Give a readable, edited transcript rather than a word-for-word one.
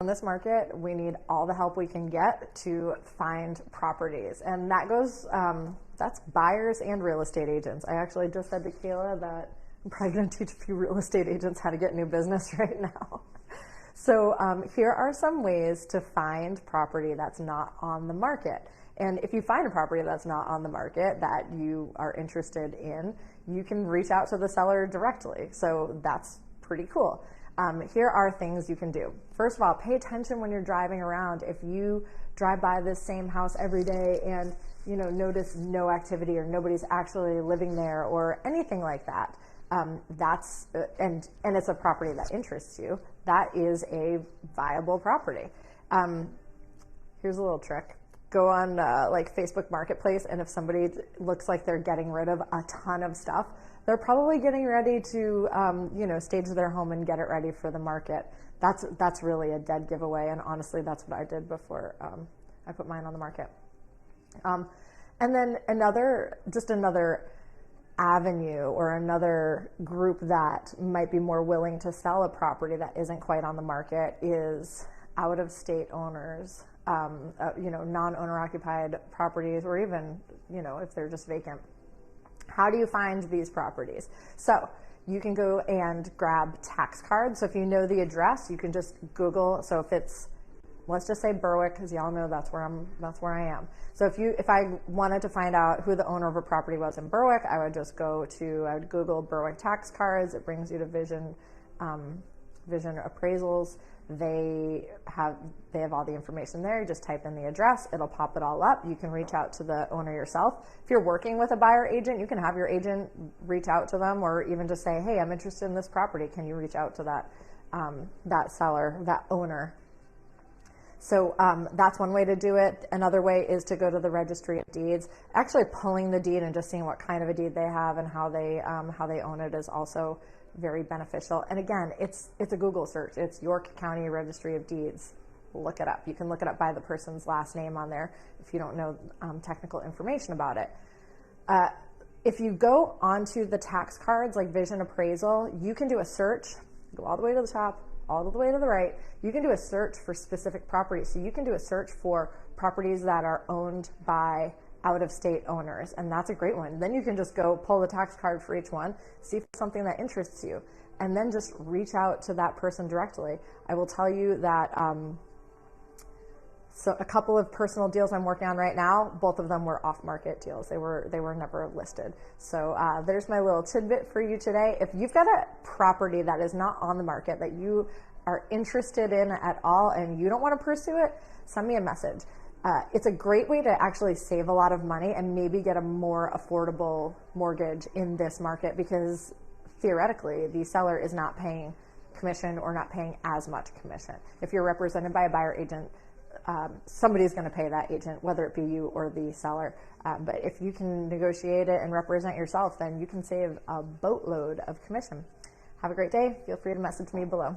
in this market, we need all the help we can get to find properties. And that goes, that's buyers and real estate agents. I actually just said to Kayla that I'm probably going to teach a few real estate agents how to get new business right now. So here are some ways to find property that's not on the market. And if you find a property that's not on the market that you are interested in, you can reach out to the seller directly. So that's pretty cool. Here are things you can do. First of all, pay attention when you're driving around. If you drive by this same house every day and notice no activity or nobody's actually living there or anything like that, and it's a property that interests you, that is a viable property. Here's a little trick. Go on like Facebook Marketplace, and if somebody looks like they're getting rid of a ton of stuff, they're probably getting ready to stage their home and get it ready for the market. That's really a dead giveaway, and honestly, that's what I did before I put mine on the market. And then another avenue or another group that might be more willing to sell a property that isn't quite on the market is out-of-state owners, non-owner occupied properties, or even, if they're just vacant. How do you find these properties? So you can go and grab tax cards. So if you know the address, you can just Google. So if it's, let's just say Berwick, because y'all know that's where I am. So if I wanted to find out who the owner of a property was in Berwick, I would just I would Google Berwick tax cards. It brings you to Vision Appraisals. They have all the information there. You just type in the address, it'll pop it all up. You can reach out to the owner yourself. If you're working with a buyer agent, you can have your agent reach out to them, or even just say, hey, I'm interested in this property. Can you reach out to that seller, that owner? So that's one way to do it. Another way is to go to the registry of deeds. Actually pulling the deed and just seeing what kind of a deed they have and how they own it is also very beneficial. And again, it's a Google search. It's York County Registry of Deeds. Look it up. You can look it up by the person's last name on there if you don't know technical information about it. If you go onto the tax cards like Vision Appraisal, you can do a search, go all the way to the top, all the way to the right. You can do a search for specific properties. So you can do a search for properties that are owned by out-of-state owners, and that's a great one. Then you can just go pull the tax card for each one, see if it's something that interests you, and then just reach out to that person directly. I will tell you that so a couple of personal deals I'm working on right now, both of them were off-market deals. They were never listed. So there's my little tidbit for you today. If you've got a property that is not on the market that you are interested in at all and you don't want to pursue it, send me a message. It's a great way to actually save a lot of money and maybe get a more affordable mortgage in this market, because theoretically the seller is not paying commission or not paying as much commission. If you're represented by a buyer agent, somebody's going to pay that agent, whether it be you or the seller. But if you can negotiate it and represent yourself, then you can save a boatload of commission. Have a great day. Feel free to message me below.